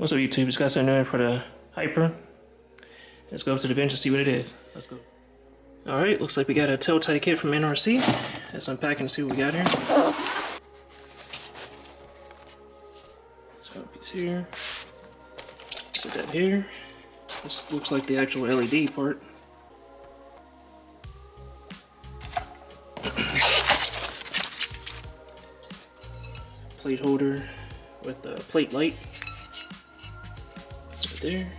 What's up, YouTube? Just got something new for the Hyper. Let's go up to the bench and see what it is. Let's go. Alright, looks like we got a tail tight kit from NRC. Let's unpack and see what we got here. This one piece here. Set that here. This looks like the actual LED part. Plate holder with the plate light. Right there.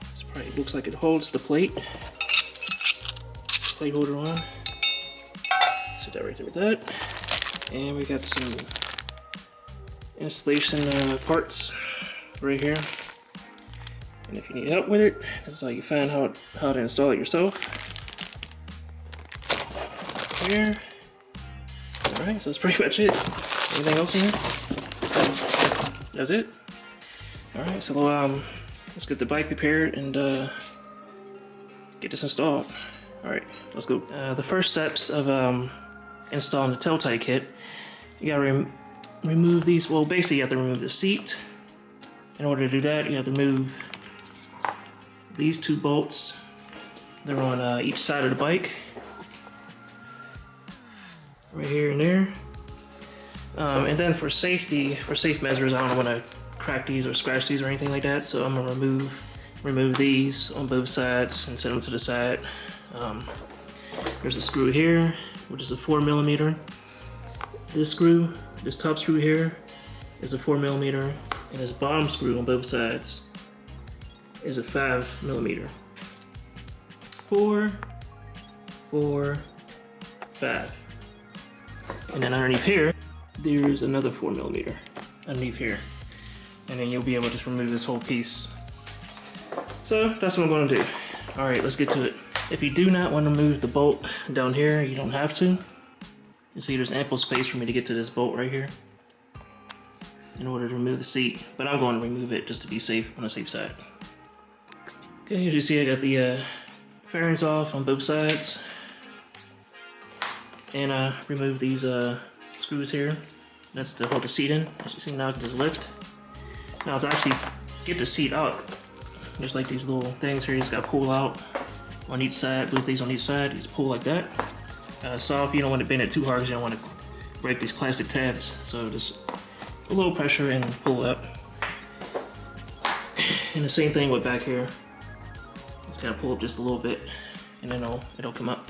This probably looks like it holds the plate. Plate holder on. Set that right there with that. And we got some installation parts right here. And if you need help with it, this is how you find how to install it yourself. Here. Alright, so that's pretty much it. Anything else in here? That's it. Alright, so let's get the bike prepared and get this installed. Alright, let's go. The first steps of installing the tail tight kit, you gotta remove these. Well, basically you have to remove the seat. In order to do that, you have to remove these two bolts. They're on each side of the bike. Right here and there. And then for safe measures, I don't want to crack these or scratch these or anything like that, so I'm gonna remove these on both sides and set them to the side. There's a screw here, which is a 4mm. This top screw here is a 4mm, and this bottom screw on both sides is a 5mm. 4, 4, 5. And then underneath here, there's another 4mm underneath here. And then you'll be able to just remove this whole piece. So that's what I'm gonna do. All right, let's get to it. If you do not want to remove the bolt down here, you don't have to. You see there's ample space for me to get to this bolt right here in order to remove the seat, but I'm going to remove it just to be safe, on the safe side. Okay, as you see, I got the fairings off on both sides. And remove these screws here. That's to hold the seat in. As you see, now I can just lift. Now to actually get the seat out, there's like these little things here you just gotta pull out on each side. Both these on each side, you just pull like that. Soft, you don't want to bend it too hard because you don't want to break these plastic tabs. So just a little pressure and pull up. And the same thing with back here. Just gotta pull up just a little bit, and then it'll come up.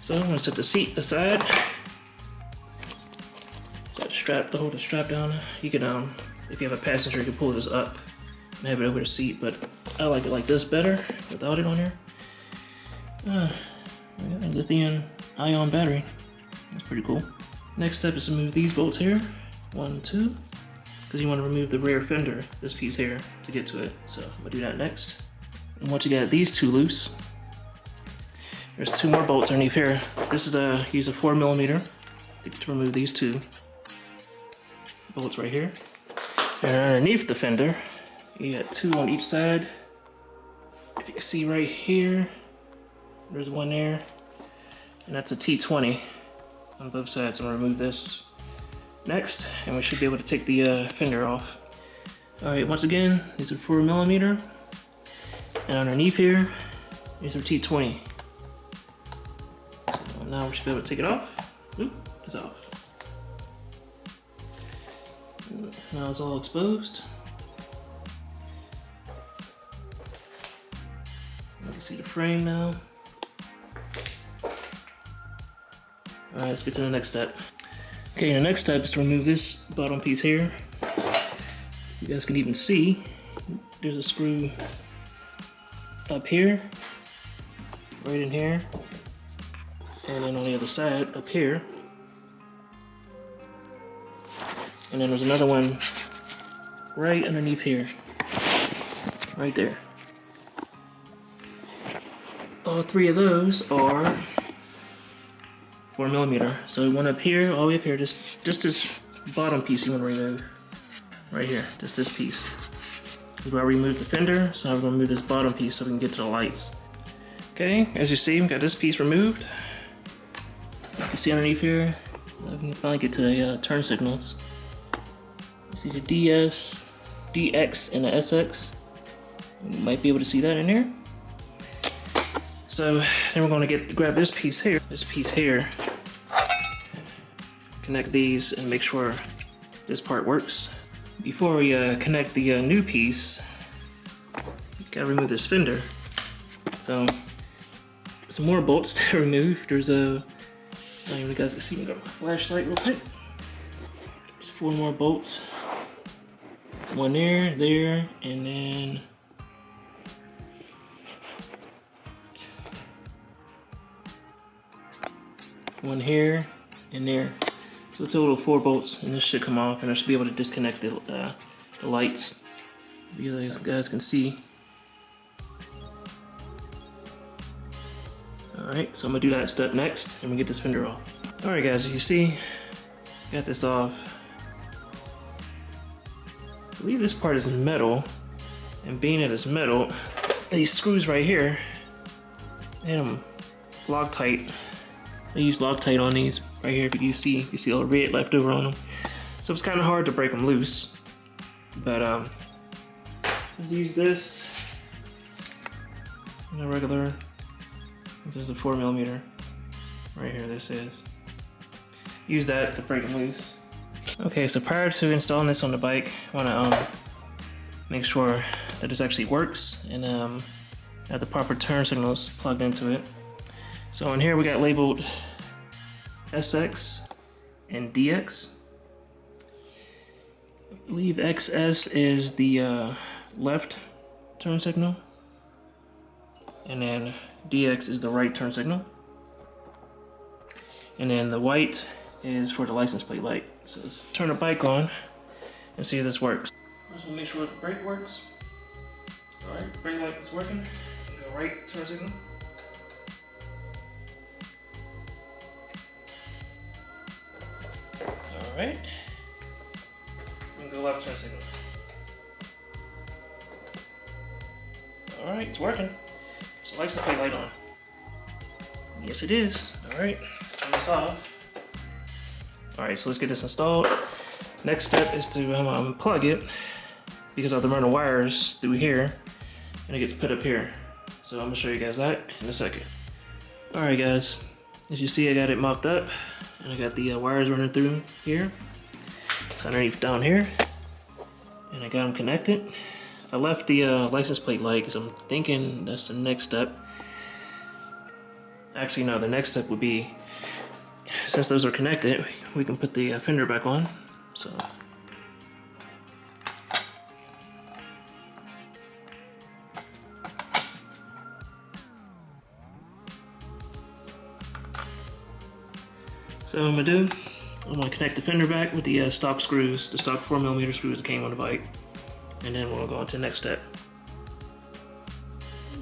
So I'm gonna set the seat aside. Got the strap to hold the strap down. You can, if you have a passenger, you can pull this up and have it over the seat, but I like it like this better without it on here. We got a lithium-ion battery. That's pretty cool. Next step is to move these bolts here. 1, 2, because you want to remove the rear fender, this piece here, to get to it. So I'm gonna do that next. And once you got these two loose, there's two more bolts underneath here. This is use a 4mm to remove these two bolts right here. And underneath the fender, you got two on each side. If you can see right here, there's one there, and that's a T20 on both sides. I'm gonna remove this next, and we should be able to take the fender off. All right, once again, these are 4mm, and underneath here, these are T20. Now we should be able to take it off. Oop, it's off. Now it's all exposed. You can see the frame now. Alright, let's get to the next step. Okay, the next step is to remove this bottom piece here. You guys can even see there's a screw up here, right in here. And then on the other side, up here. And then there's another one right underneath here. Right there. All three of those are 4mm. So one up here, all the way up here, just this bottom piece you want to remove. Right here, just this piece. We've already removed the fender, so I'm going to remove this bottom piece so we can get to the lights. Okay, as you see, we've got this piece removed. You can see underneath here, I can finally get to the turn signals. See the DS, DX, and the SX. You might be able to see that in there. So then we're going to grab this piece here, connect these and make sure this part works. Before we connect the new piece, gotta remove this fender. So some more bolts to remove. There's I don't know if you guys can see. I've got my flashlight real quick. There's 4 more bolts. One there, and then one here and there. So a total of 4 bolts, and this should come off, and I should be able to disconnect the lights. You guys can see. Alright, so I'm gonna do that step next, and we get this fender off. Alright guys, as you see, got this off. I believe this part is metal, and being that it's metal, these screws right here, and them Loctite. I use Loctite on these right here. You see all the red left over on them. So it's kind of hard to break them loose. But let's use this. And a regular. This is a 4mm. Right here, this is. Use that to break them loose. Okay, so prior to installing this on the bike, I want to make sure that this actually works and have the proper turn signals plugged into it. So in here we got labeled SX and DX. I believe XS is the left turn signal, and then DX is the right turn signal, and then the white is for the license plate light. So let's turn the bike on and see if this works. First we'll make sure the brake works. Alright, brake light is working. The right turn signal. Alright, and go left turn signal. Alright, it's working. So license plate light on. Yes it is. Alright, let's turn this off. Alright, so let's get this installed. Next step is to unplug it, because I have to run the wires through here, and it gets put up here. So I'm going to show you guys that in a second. Alright guys, as you see I got it mopped up. And I got the wires running through here. It's underneath down here. And I got them connected. I left the license plate light because I'm thinking that's the next step. Actually, no, the next step would be, since those are connected, we can put the fender back on. So. So what I'm gonna do, I'm gonna connect the fender back with the stock screws, the stock 4mm screws that came on the bike, and then we'll go on to the next step.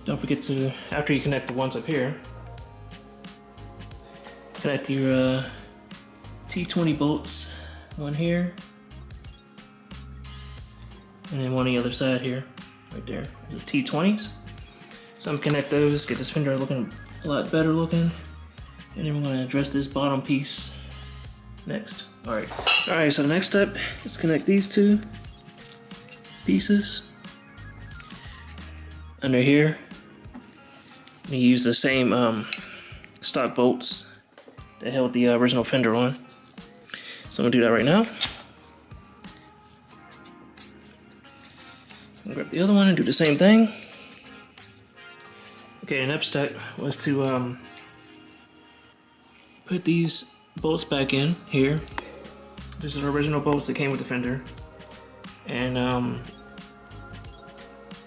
Don't forget to, after you connect the ones up here, connect your T20 bolts, one here, and then one on the other side here, right there, the T20s. So I'm gonna connect those, get this fender looking a lot better looking. And then we're going to address this bottom piece next. Alright, so the next step is connect these 2 pieces under here. We use the same stock bolts that held the original fender on. So I'm going to do that right now. I'll grab the other one and do the same thing. Okay, the next step was to put these bolts back in here. This is the original bolts that came with the fender, and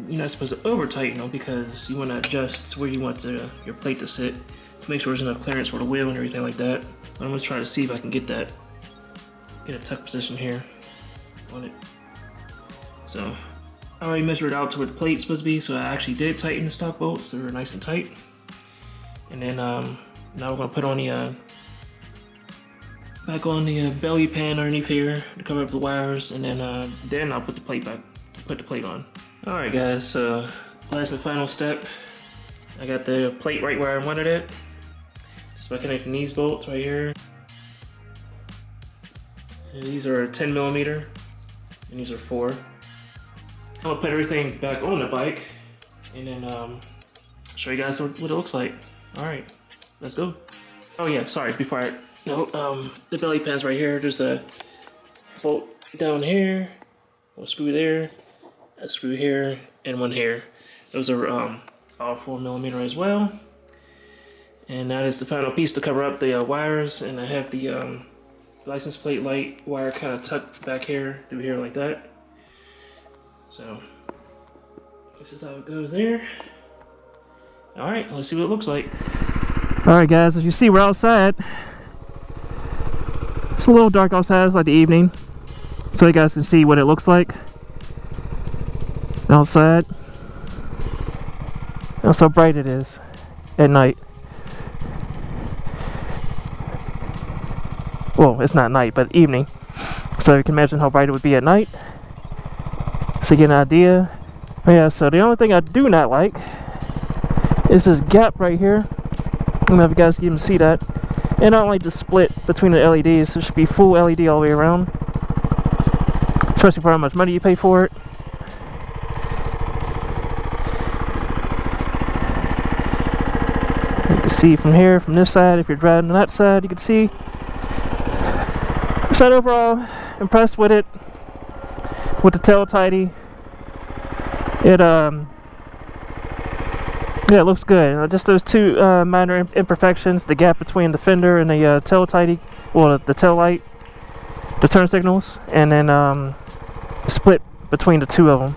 you're not supposed to over tighten them because you want to adjust where you want your plate to sit to make sure there's enough clearance for the wheel and everything like that. But I'm going to try to see if I can get a tuck position here on it. So I already measured out to where the plate's supposed to be, so I actually did tighten the stock bolts. They were nice and tight. And then now we're going to put on the back on the belly pan underneath here to cover up the wires, and then I'll put the plate on. Alright guys, so last and final step, I got the plate right where I wanted it. Just by connecting these bolts right here. And these are 10mm, and these are 4. I'm gonna put everything back on the bike, and then show you guys what it looks like. All right, let's go. Oh yeah, sorry, before I, the belly pan's right here. There's a bolt down here, a screw there, a screw here, and one here. Those are all 4mm as well. And that is the final piece to cover up the wires, and I have the license plate light wire kind of tucked back here, through here like that. So, this is how it goes there. Alright, let's see what it looks like. Alright guys, as you see, we're outside. It's a little dark outside, it's like the evening. So you guys can see what it looks like outside. That's how bright it is at night. Well, it's not night, but evening. So you can imagine how bright it would be at night. So you get an idea. But yeah, so the only thing I do not like is this gap right here. I don't know if you guys can even see that. And I don't like the split between the LEDs. It should be full LED all the way around. Especially for how much money you pay for it. You can see from here, from this side, if you're driving on that side, you can see. So overall, impressed with it, with the tail tidy. It yeah, it looks good. Just those 2 minor imperfections: the gap between the fender and the tail tidy, well, the tail light, the turn signals, and then split between the 2 of them.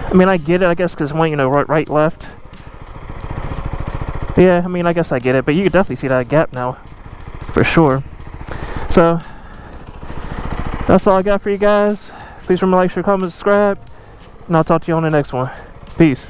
I mean, I get it, I guess, because one, right, left. Yeah, I mean, I guess I get it, but you can definitely see that gap now, for sure. So. That's all I got for you guys. Please remember to like, share, comment, subscribe, and I'll talk to you on the next one. Peace.